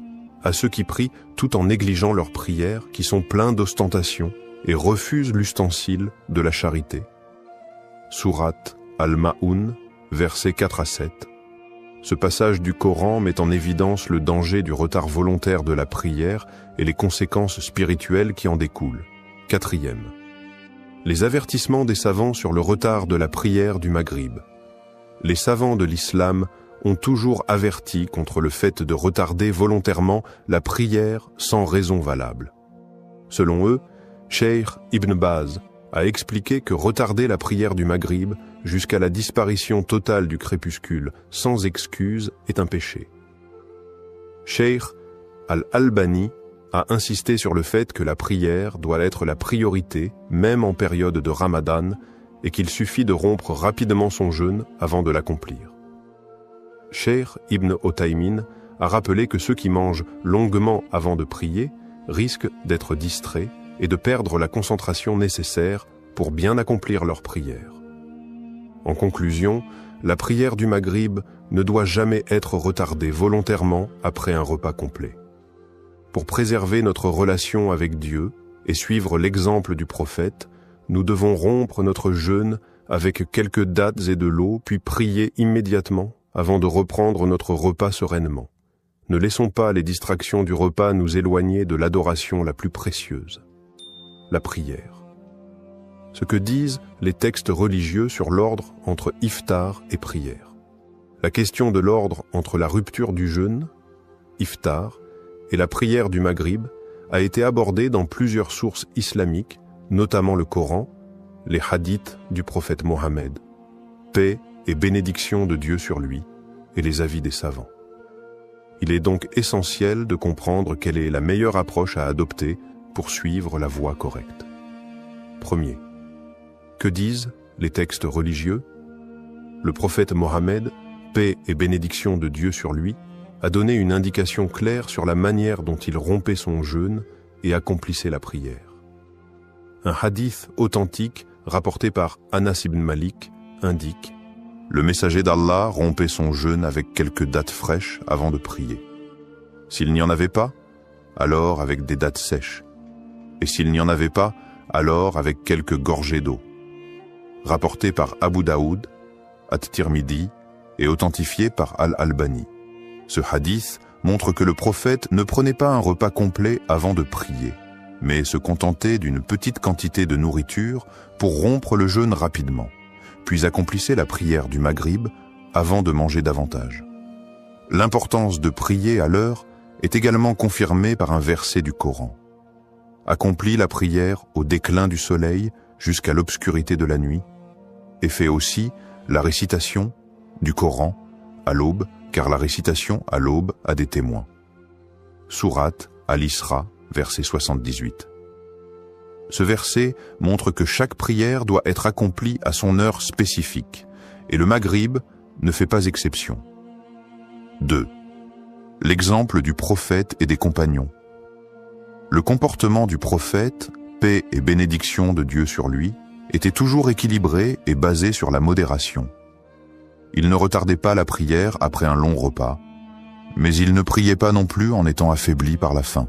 S2: à ceux qui prient tout en négligeant leurs prières, qui sont pleins d'ostentation et refusent l'ustensile de la charité. Sourate Al-Ma'un, versets 4 à 7. Ce passage du Coran met en évidence le danger du retard volontaire de la prière et les conséquences spirituelles qui en découlent. Quatrième. Les avertissements des savants sur le retard de la prière du Maghrib. Les savants de l'islam ont toujours averti contre le fait de retarder volontairement la prière sans raison valable. Selon eux, Cheikh Ibn Baz a expliqué que retarder la prière du Maghrib jusqu'à la disparition totale du crépuscule sans excuse est un péché. Cheikh Al-Albani a insisté sur le fait que la prière doit être la priorité, même en période de Ramadan, et qu'il suffit de rompre rapidement son jeûne avant de l'accomplir. Cheikh Ibn Othaymin a rappelé que ceux qui mangent longuement avant de prier risquent d'être distraits et de perdre la concentration nécessaire pour bien accomplir leur prière. En conclusion, la prière du Maghrib ne doit jamais être retardée volontairement après un repas complet. Pour préserver notre relation avec Dieu et suivre l'exemple du prophète, nous devons rompre notre jeûne avec quelques dattes et de l'eau, puis prier immédiatement avant de reprendre notre repas sereinement. Ne laissons pas les distractions du repas nous éloigner de l'adoration la plus précieuse, la prière. Ce que disent les textes religieux sur l'ordre entre iftar et prière. La question de l'ordre entre la rupture du jeûne, iftar, et la prière du Maghrib a été abordée dans plusieurs sources islamiques, notamment le Coran, les hadiths du prophète Mohammed, paix et bénédiction de Dieu sur lui, et les avis des savants. Il est donc essentiel de comprendre quelle est la meilleure approche à adopter pour suivre la voie correcte. Premier. Que disent les textes religieux? Le prophète Mohammed, paix et bénédiction de Dieu sur lui, a donné une indication claire sur la manière dont il rompait son jeûne et accomplissait la prière. Un hadith authentique rapporté par Anas ibn Malik indique: le messager d'Allah rompait son jeûne avec quelques dattes fraîches avant de prier. S'il n'y en avait pas, alors avec des dattes sèches. Et s'il n'y en avait pas, alors avec quelques gorgées d'eau. Rapporté par Abu Daoud, At-Tirmidhi et authentifié par Al-Albani. Ce hadith montre que le prophète ne prenait pas un repas complet avant de prier, mais se contentait d'une petite quantité de nourriture pour rompre le jeûne rapidement, puis accomplissait la prière du Maghrib avant de manger davantage. L'importance de prier à l'heure est également confirmée par un verset du Coran. Accomplis la prière au déclin du soleil jusqu'à l'obscurité de la nuit, et fais aussi la récitation du Coran à l'aube, car la récitation à l'aube a des témoins. Sourate Al-Isra, verset 78. Ce verset montre que chaque prière doit être accomplie à son heure spécifique, et le Maghrib ne fait pas exception. 2. L'exemple du prophète et des compagnons. Le comportement du prophète, paix et bénédiction de Dieu sur lui, était toujours équilibré et basé sur la modération. Il ne retardait pas la prière après un long repas, mais il ne priait pas non plus en étant affaibli par la faim.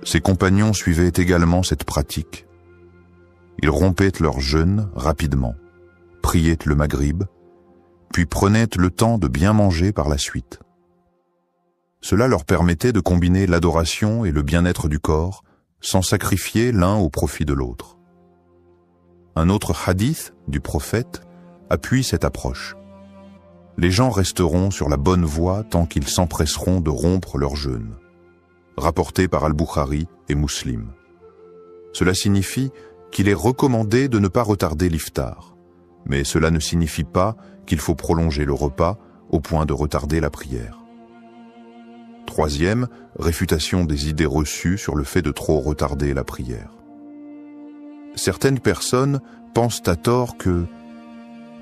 S2: Ses compagnons suivaient également cette pratique. Ils rompaient leur jeûne rapidement, priaient le Maghrib, puis prenaient le temps de bien manger par la suite. Cela leur permettait de combiner l'adoration et le bien-être du corps sans sacrifier l'un au profit de l'autre. Un autre hadith du prophète appuie cette approche. Les gens resteront sur la bonne voie tant qu'ils s'empresseront de rompre leur jeûne. rapporté par Al-Bukhari et Muslim. Cela signifie qu'il est recommandé de ne pas retarder l'iftar, mais cela ne signifie pas qu'il faut prolonger le repas au point de retarder la prière. Troisième, réfutation des idées reçues sur le fait de trop retarder la prière. Certaines personnes pensent à tort que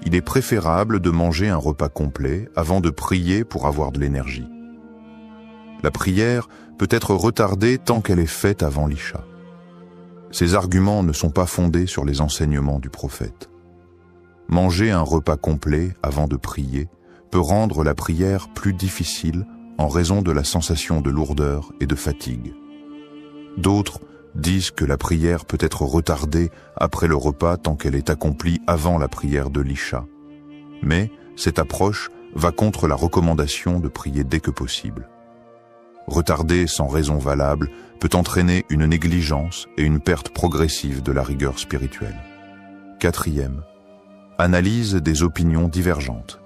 S2: il est préférable de manger un repas complet avant de prier pour avoir de l'énergie. La prière peut être retardée tant qu'elle est faite avant l'Isha. Ces arguments ne sont pas fondés sur les enseignements du prophète. Manger un repas complet avant de prier peut rendre la prière plus difficile en raison de la sensation de lourdeur et de fatigue. D'autres disent que la prière peut être retardée après le repas tant qu'elle est accomplie avant la prière de l'Isha. Mais cette approche va contre la recommandation de prier dès que possible. Retarder sans raison valable peut entraîner une négligence et une perte progressive de la rigueur spirituelle. Quatrième, analyse des opinions divergentes.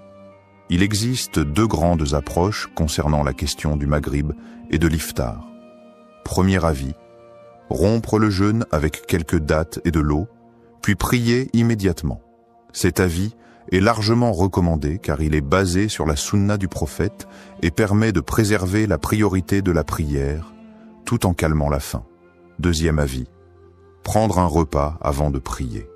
S2: Il existe deux grandes approches concernant la question du Maghrib et de l'iftar. Premier avis, rompre le jeûne avec quelques dattes et de l'eau, puis prier immédiatement. Cet avis est largement recommandé car il est basé sur la sunna du prophète et permet de préserver la priorité de la prière tout en calmant la faim. Deuxième avis, prendre un repas avant de prier.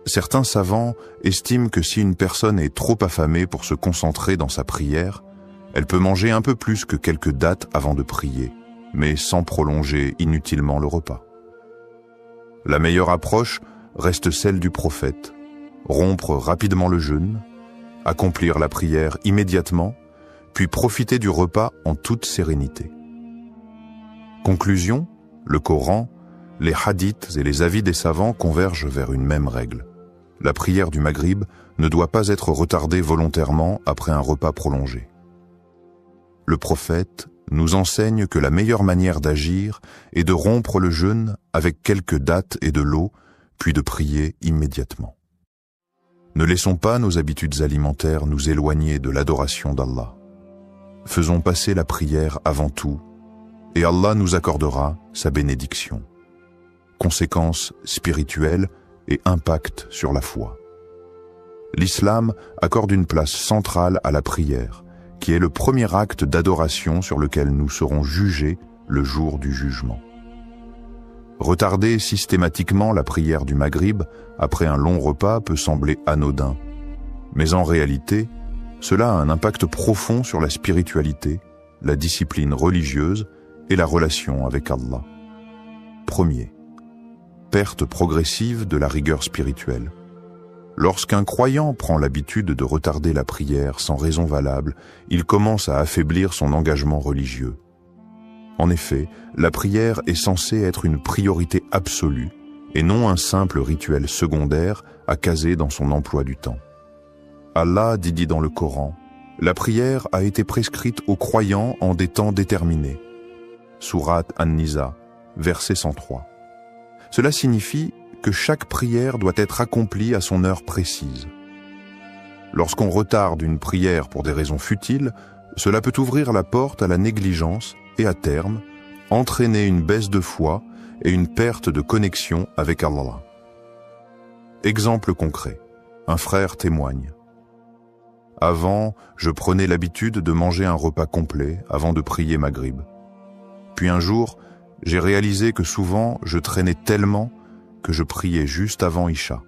S2: Certains savants estiment que si une personne est trop affamée pour se concentrer dans sa prière, elle peut manger un peu plus que quelques dattes avant de prier, mais sans prolonger inutilement le repas. La meilleure approche reste celle du prophète, rompre rapidement le jeûne, accomplir la prière immédiatement, puis profiter du repas en toute sérénité. Conclusion, le Coran, les hadiths et les avis des savants convergent vers une même règle. La prière du Maghrib ne doit pas être retardée volontairement après un repas prolongé. Le prophète nous enseigne que la meilleure manière d'agir est de rompre le jeûne avec quelques dattes et de l'eau, puis de prier immédiatement. Ne laissons pas nos habitudes alimentaires nous éloigner de l'adoration d'Allah. Faisons passer la prière avant tout, et Allah nous accordera sa bénédiction. Conséquences spirituelles et impact sur la foi. L'islam accorde une place centrale à la prière, qui est le premier acte d'adoration sur lequel nous serons jugés le jour du jugement. Retarder systématiquement la prière du Maghrib après un long repas peut sembler anodin, mais en réalité, cela a un impact profond sur la spiritualité, la discipline religieuse et la relation avec Allah. Premier, perte progressive de la rigueur spirituelle. Lorsqu'un croyant prend l'habitude de retarder la prière sans raison valable, il commence à affaiblir son engagement religieux. En effet, la prière est censée être une priorité absolue et non un simple rituel secondaire à caser dans son emploi du temps. Allah dit dans le Coran, « La prière a été prescrite aux croyants en des temps déterminés. » Sourate An-Nisa, verset 103. Cela signifie que chaque prière doit être accomplie à son heure précise. Lorsqu'on retarde une prière pour des raisons futiles, cela peut ouvrir la porte à la négligence et à terme, entraîner une baisse de foi et une perte de connexion avec Allah. Exemple concret, un frère témoigne. Avant, je prenais l'habitude de manger un repas complet avant de prier Maghrib. Puis un jour, j'ai réalisé que souvent je traînais tellement que je priais juste avant Isha.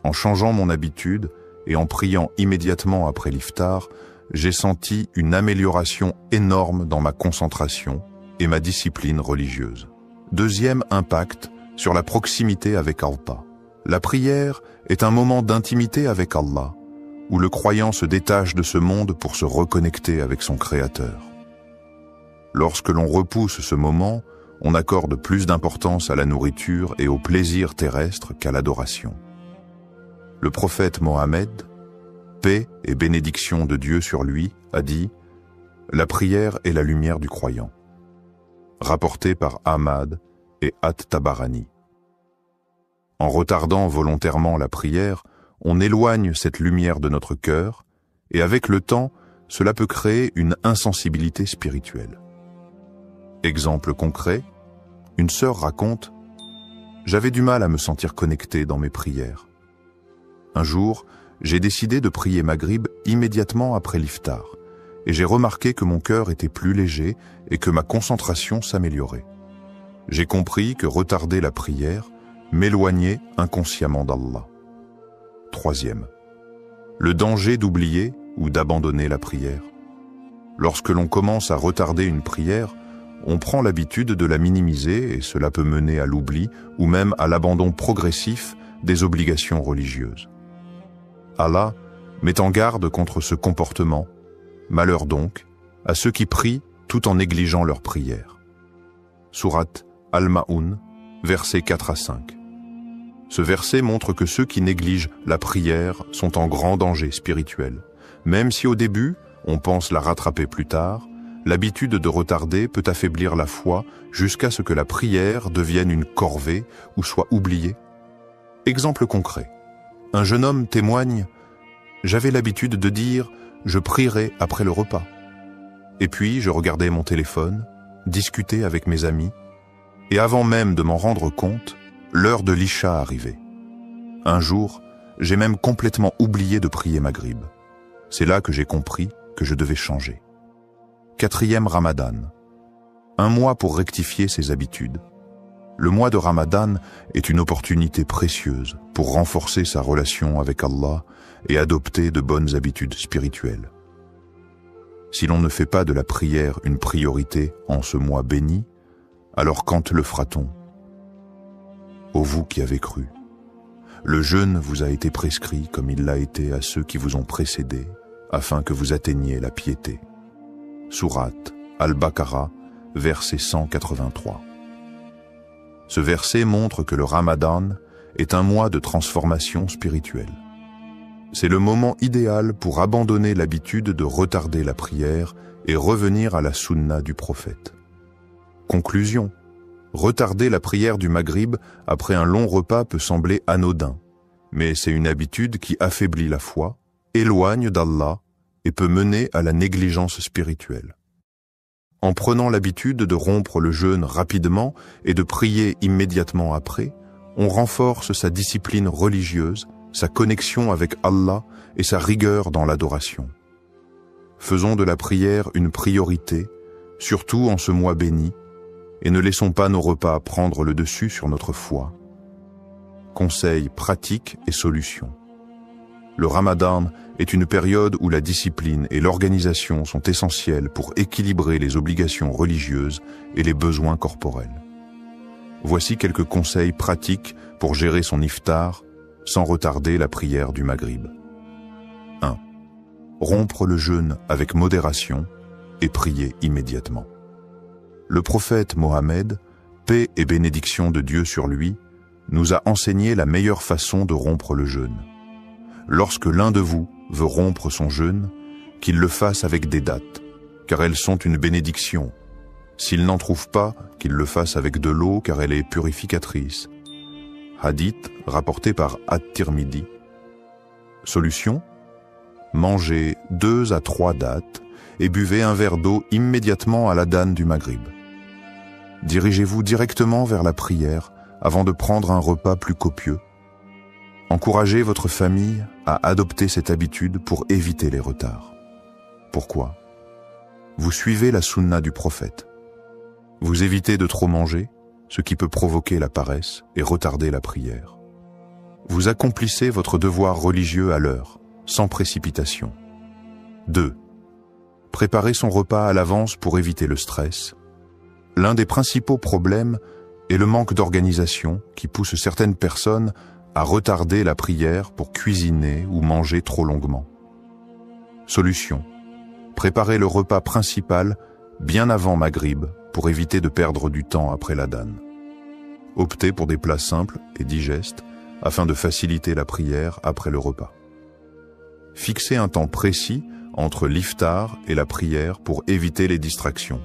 S2: En changeant mon habitude et en priant immédiatement après l'iftar, j'ai senti une amélioration énorme dans ma concentration et ma discipline religieuse. Deuxième impact sur la proximité avec Allah. La prière est un moment d'intimité avec Allah, où le croyant se détache de ce monde pour se reconnecter avec son Créateur. Lorsque l'on repousse ce moment, on accorde plus d'importance à la nourriture et au plaisir terrestre qu'à l'adoration. Le prophète Mohammed, paix et bénédiction de Dieu sur lui, a dit « La prière est la lumière du croyant », rapporté par Ahmad et At-Tabarani. En retardant volontairement la prière, on éloigne cette lumière de notre cœur et avec le temps, cela peut créer une insensibilité spirituelle. Exemple concret, une sœur raconte « J'avais du mal à me sentir connecté dans mes prières. Un jour, j'ai décidé de prier Maghrib immédiatement après l'iftar, et j'ai remarqué que mon cœur était plus léger et que ma concentration s'améliorait. J'ai compris que retarder la prière m'éloignait inconsciemment d'Allah. » Troisième, le danger d'oublier ou d'abandonner la prière. Lorsque l'on commence à retarder une prière, on prend l'habitude de la minimiser et cela peut mener à l'oubli ou même à l'abandon progressif des obligations religieuses. Allah met en garde contre ce comportement. Malheur donc à ceux qui prient tout en négligeant leur prière. Sourate Al-Ma'un, versets 4 à 5. Ce verset montre que ceux qui négligent la prière sont en grand danger spirituel. Même si au début, on pense la rattraper plus tard, l'habitude de retarder peut affaiblir la foi jusqu'à ce que la prière devienne une corvée ou soit oubliée. Exemple concret. Un jeune homme témoigne « J'avais l'habitude de dire « je prierai après le repas ». Et puis je regardais mon téléphone, discutais avec mes amis, et avant même de m'en rendre compte, l'heure de l'Isha arrivait. Un jour, j'ai même complètement oublié de prier Maghrib. C'est là que j'ai compris que je devais changer. Quatrième Ramadan. Un mois pour rectifier ses habitudes. Le mois de Ramadan est une opportunité précieuse pour renforcer sa relation avec Allah et adopter de bonnes habitudes spirituelles. Si l'on ne fait pas de la prière une priorité en ce mois béni, alors quand le fera-t-on? Ô vous qui avez cru, le jeûne vous a été prescrit comme il l'a été à ceux qui vous ont précédés, afin que vous atteigniez la piété. Sourate Al-Baqarah, verset 183. Ce verset montre que le Ramadan est un mois de transformation spirituelle. C'est le moment idéal pour abandonner l'habitude de retarder la prière et revenir à la sunna du prophète. Conclusion. Retarder la prière du Maghrib après un long repas peut sembler anodin, mais c'est une habitude qui affaiblit la foi, éloigne d'Allah et peut mener à la négligence spirituelle. En prenant l'habitude de rompre le jeûne rapidement et de prier immédiatement après, on renforce sa discipline religieuse, sa connexion avec Allah et sa rigueur dans l'adoration. Faisons de la prière une priorité, surtout en ce mois béni, et ne laissons pas nos repas prendre le dessus sur notre foi. Conseils pratiques et solutions. Le Ramadan est une période où la discipline et l'organisation sont essentielles pour équilibrer les obligations religieuses et les besoins corporels. Voici quelques conseils pratiques pour gérer son iftar sans retarder la prière du Maghrib. 1. Rompre le jeûne avec modération et prier immédiatement. Le prophète Mohammed, paix et bénédiction de Dieu sur lui, nous a enseigné la meilleure façon de rompre le jeûne. Lorsque l'un de vous veut rompre son jeûne, qu'il le fasse avec des dattes, car elles sont une bénédiction. S'il n'en trouve pas, qu'il le fasse avec de l'eau, car elle est purificatrice. Hadith rapporté par At-Tirmidhi. Solution: mangez 2 à 3 dattes et buvez un verre d'eau immédiatement à l'adhan du Maghrib. Dirigez-vous directement vers la prière avant de prendre un repas plus copieux. Encouragez votre famille à adopter cette habitude pour éviter les retards. Pourquoi? Vous suivez la sunna du prophète. Vous évitez de trop manger, ce qui peut provoquer la paresse et retarder la prière. Vous accomplissez votre devoir religieux à l'heure, sans précipitation. 2. Préparer son repas à l'avance pour éviter le stress. L'un des principaux problèmes est le manque d'organisation qui pousse certaines personnes à retarder la prière pour cuisiner ou manger trop longuement. Solution: préparer le repas principal bien avant Maghrib pour éviter de perdre du temps après l'adhan. Optez pour des plats simples et digestes afin de faciliter la prière après le repas. Fixez un temps précis entre l'iftar et la prière pour éviter les distractions.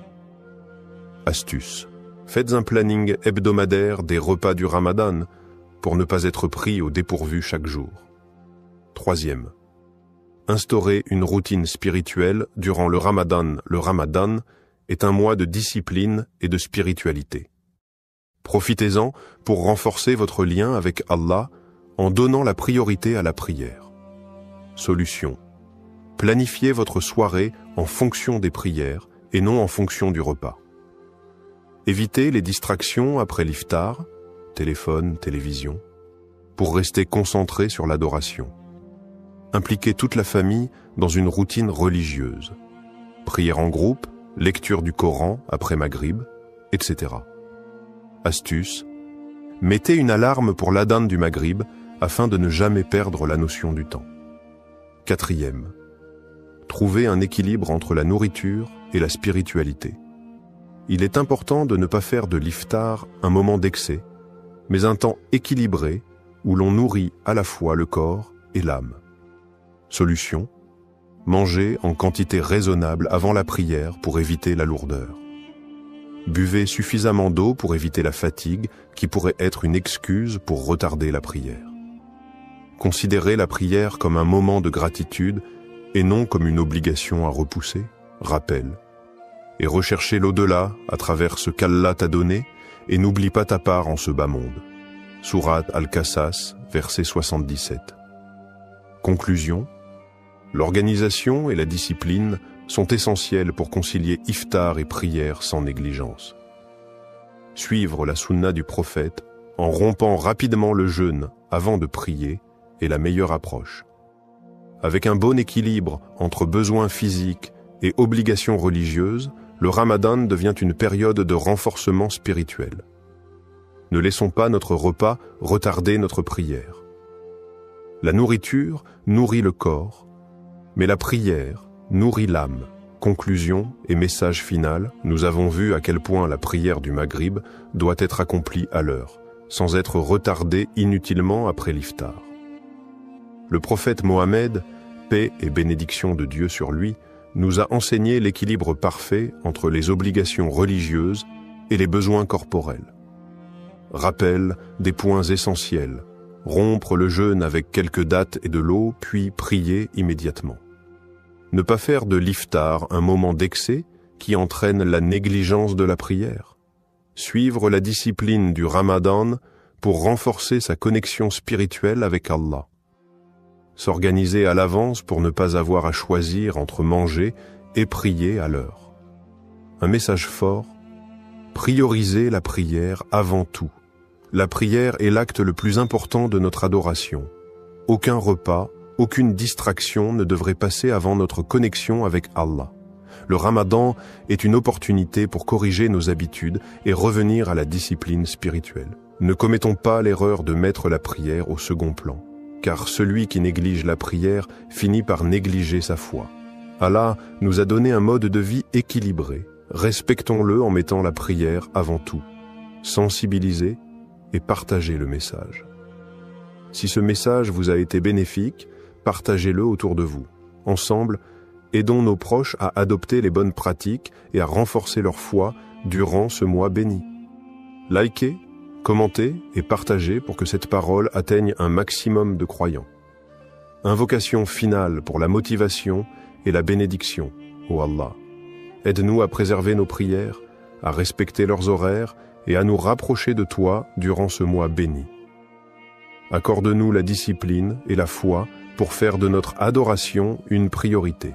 S2: Astuce: faites un planning hebdomadaire des repas du Ramadan pour ne pas être pris au dépourvu chaque jour. 3e. Instaurez une routine spirituelle durant le Ramadan est un mois de discipline et de spiritualité. Profitez-en pour renforcer votre lien avec Allah en donnant la priorité à la prière. Solution. Planifiez votre soirée en fonction des prières et non en fonction du repas. Évitez les distractions après l'iftar, téléphone, télévision, pour rester concentré sur l'adoration. Impliquez toute la famille dans une routine religieuse. Prière en groupe, lecture du Coran après Maghrib, etc. Astuce. Mettez une alarme pour l'adhan du Maghrib afin de ne jamais perdre la notion du temps. 4e. Trouvez un équilibre entre la nourriture et la spiritualité. Il est important de ne pas faire de l'iftar un moment d'excès, mais un temps équilibré où l'on nourrit à la fois le corps et l'âme. Solution. Mangez en quantité raisonnable avant la prière pour éviter la lourdeur. Buvez suffisamment d'eau pour éviter la fatigue qui pourrait être une excuse pour retarder la prière. Considérez la prière comme un moment de gratitude et non comme une obligation à repousser, rappel. Et recherchez l'au-delà à travers ce qu'Allah t'a donné et n'oublie pas ta part en ce bas monde. Sourate Al-Qasas, verset 77. Conclusion. L'organisation et la discipline sont essentielles pour concilier iftar et prière sans négligence. Suivre la sunna du prophète en rompant rapidement le jeûne avant de prier est la meilleure approche. Avec un bon équilibre entre besoins physiques et obligations religieuses, le Ramadan devient une période de renforcement spirituel. Ne laissons pas notre repas retarder notre prière. La nourriture nourrit le corps, mais la prière nourrit l'âme. Conclusion et message final, nous avons vu à quel point la prière du Maghrib doit être accomplie à l'heure, sans être retardée inutilement après l'iftar. Le prophète Mohammed, paix et bénédiction de Dieu sur lui, nous a enseigné l'équilibre parfait entre les obligations religieuses et les besoins corporels. Rappel des points essentiels, rompre le jeûne avec quelques dattes et de l'eau, puis prier immédiatement. Ne pas faire de l'iftar un moment d'excès qui entraîne la négligence de la prière. Suivre la discipline du Ramadan pour renforcer sa connexion spirituelle avec Allah. S'organiser à l'avance pour ne pas avoir à choisir entre manger et prier à l'heure. Un message fort, prioriser la prière avant tout. La prière est l'acte le plus important de notre adoration. Aucun repas, aucune distraction ne devrait passer avant notre connexion avec Allah. Le Ramadan est une opportunité pour corriger nos habitudes et revenir à la discipline spirituelle. Ne commettons pas l'erreur de mettre la prière au second plan, car celui qui néglige la prière finit par négliger sa foi. Allah nous a donné un mode de vie équilibré. Respectons-le en mettant la prière avant tout. Sensibilisez et partagez le message. Si ce message vous a été bénéfique, partagez-le autour de vous. Ensemble, aidons nos proches à adopter les bonnes pratiques et à renforcer leur foi durant ce mois béni. Likez, commentez et partagez pour que cette parole atteigne un maximum de croyants. Invocation finale pour la motivation et la bénédiction, ô Allah. Aide-nous à préserver nos prières, à respecter leurs horaires et à nous rapprocher de toi durant ce mois béni. Accorde-nous la discipline et la foi pour faire de notre adoration une priorité.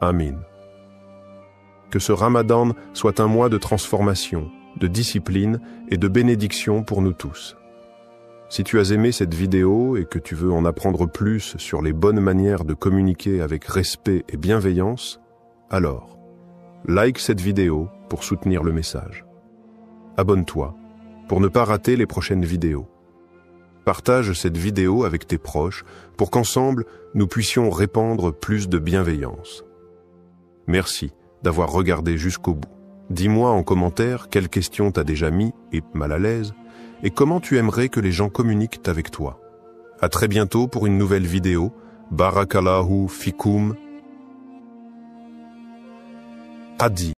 S2: Amin. Que ce Ramadan soit un mois de transformation, de discipline et de bénédiction pour nous tous. Si tu as aimé cette vidéo et que tu veux en apprendre plus sur les bonnes manières de communiquer avec respect et bienveillance, alors, like cette vidéo pour soutenir le message. Abonne-toi pour ne pas rater les prochaines vidéos. Partage cette vidéo avec tes proches pour qu'ensemble, nous puissions répandre plus de bienveillance. Merci d'avoir regardé jusqu'au bout. Dis-moi en commentaire quelles questions t'as déjà mis et mal à l'aise et comment tu aimerais que les gens communiquent avec toi. À très bientôt pour une nouvelle vidéo. Barakallahu fikum. Adi.